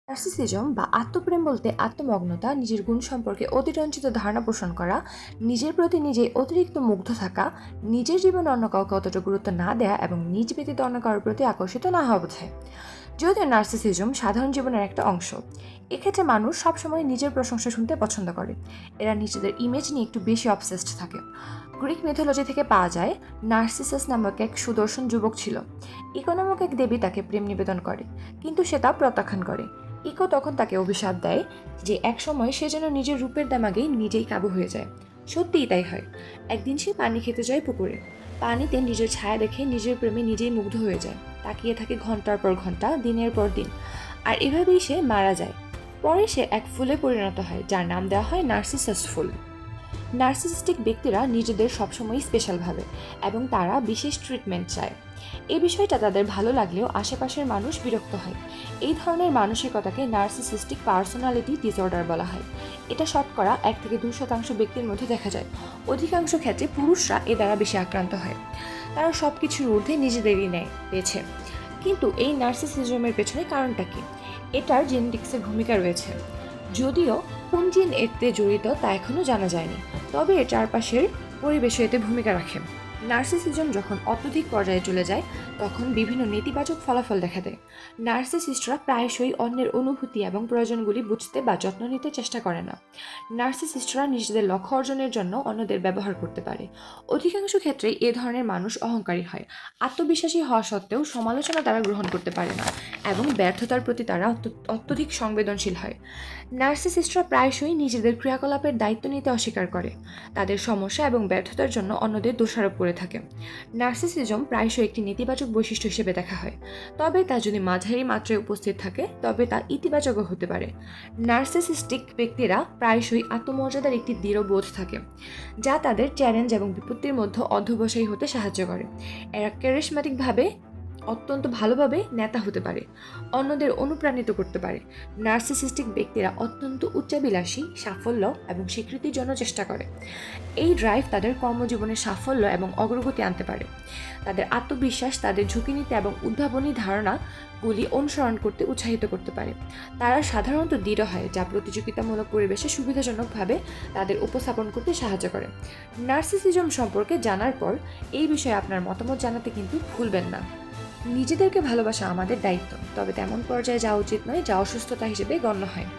Narcissism বা আত্মপ্রেম বলতে আত্মমগ্নতা, নিজের গুণ সম্পর্কে অতিরঞ্জিত ধারণা পোষণ করা, নিজের প্রতি নিজেই অতিরিক্ত মুগ্ধ থাকা, নিজের জীবনে অন্য কাউকে অতটা গুরুত্ব না দেয়া এবং নিজ ব্যতীত অন্য কারোর প্রতি আকর্ষিত না হওয়া বোঝায়। যদিও নার্সিসিজম সাধারণ জীবনের একটা অংশ, এক্ষেত্রে মানুষ সবসময় নিজের প্রশংসা শুনতে পছন্দ করে। এরা নিজেদের ইমেজ নিয়ে একটু বেশি অবসেসড থাকে। গ্রিক মিথোলজি থেকে পাওয়া যায়, নার্সিসাস নামক এক সুদর্শন যুবক ছিল। ইকো নামক এক দেবী তাকে প্রেম নিবেদন করে, কিন্তু সে তা প্রত্যাখ্যান করে। ইকো তখন তাকে অভিশাপ দেয় যে একসময় সে যেন নিজের রূপের দামাগেই নিজেই কাবু হয়ে যায়। সত্যিই তাই হয়। একদিন সে পানি খেতে যায় পুকুরে। পানিতে নিজের ছায়া দেখে নিজের প্রেমে নিজেই মুগ্ধ হয়ে যায়। তাকিয়ে থাকে ঘন্টার পর ঘন্টা, দিনের পর দিন। আর এভাবেই সে মারা যায়। পরে সে এক ফুলে পরিণত হয়, যার নাম দেওয়া হয় নার্সিসাস ফুল। নার্সিসিস্টিক ব্যক্তিরা নিজেদের সবসময় স্পেশাল ভাবে এবং তারা বিশেষ ট্রিটমেন্ট চায়। এই বিষয়টা তাদের ভালো লাগলেও আশেপাশের মানুষ বিরক্ত হয়। এই ধরনের মানসিকতাকে নার্সিসিস্টিক পার্সোনালিটি ডিসঅর্ডার বলা হয়। এটা শতকরা 1 থেকে 2% ব্যক্তির মধ্যে দেখা যায়। অধিকাংশ ক্ষেত্রে পুরুষরা এ দ্বারা বেশি আক্রান্ত হয়। তারা সবকিছুর ঊর্ধ্বে নিজেদেরই নেয় পেয়েছে। কিন্তু এই নার্সিসিজমের পেছনে কারণটা কি? এটার জেনেটিক্সের ভূমিকা রয়েছে, যদিও কোন জিন এতে জড়িত তা এখনও জানা যায়নি। তবে এর চারপাশের পরিবেশও এতে ভূমিকা রাখে। নার্সিসিজম যখন অত্যধিক পর্যায়ে চলে যায়, তখন বিভিন্ন নেতিবাচক ফলাফল দেখা দেয়। নার্সিসিস্টরা প্রায়শই অন্যের অনুভূতি এবং প্রয়োজনগুলি বুঝতে বা যত্ন নিতে চেষ্টা করে না। নার্সিসিস্টরা নিজেদের লক্ষ্য অর্জনের জন্য অন্যদের ব্যবহার করতে পারে। অধিকাংশ ক্ষেত্রেই এ ধরনের মানুষ অহংকারী হয়। আত্মবিশ্বাসী হওয়া সত্ত্বেও সমালোচনা তারা গ্রহণ করতে পারে না এবং ব্যর্থতার প্রতি তারা অত্যধিক সংবেদনশীল হয়। নার্সিসিস্টরা প্রায়শই নিজেদের ক্রিয়াকলাপের দায়িত্ব নিতে অস্বীকার করে। তাদের সমস্যা এবং ব্যর্থতার জন্য অন্যদের দোষারোপ করে থাকে। নার্সিসিজম প্রায়শই একটি নেতিবাচক বৈশিষ্ট্য হিসেবে দেখা হয়, তবে তা যদি মাঝারি মাত্রায় উপস্থিত থাকে তবে তা ইতিবাচকও হতে পারে। নার্সিসিস্টিক ব্যক্তিরা প্রায়শই আত্মমর্যাদার একটি দৃঢ় বোধ থাকে, যা তাদের চ্যালেঞ্জ এবং বিপত্তির মধ্যে অধ্যবসায়ী হতে সাহায্য করে। এরা ক্যারিশম্যাটিকভাবে অত্যন্ত ভালোভাবে নেতা হতে পারে, অন্যদের অনুপ্রাণিত করতে পারে। নার্সিসিস্টিক ব্যক্তিরা অত্যন্ত উচ্চাভিলাষী, সাফল্য এবং স্বীকৃতির জন্য চেষ্টা করে। এই ড্রাইভ তাদের কর্মজীবনে সাফল্য এবং অগ্রগতি আনতে পারে। তাদের আত্মবিশ্বাস তাদের ঝুঁকি নিতে এবং উদ্ভাবনী ধারণাগুলি অনুসরণ করতে উৎসাহিত করতে পারে। তারা সাধারণত দৃঢ় হয়, যা প্রতিযোগিতামূলক পরিবেশে সুবিধাজনকভাবে তাদের উপস্থাপন করতে সাহায্য করে। নার্সিসিজম সম্পর্কে জানার পর এই বিষয়ে আপনার মতামত জানাতে কিন্তু ভুলবেন না। নিজেদেরকে ভালোবাসা আমাদের দায়িত্ব, তবে তেমন পর্যায়ে যাওয়া উচিত নয় যা অসুস্থতা হিসেবে গণ্য হয়।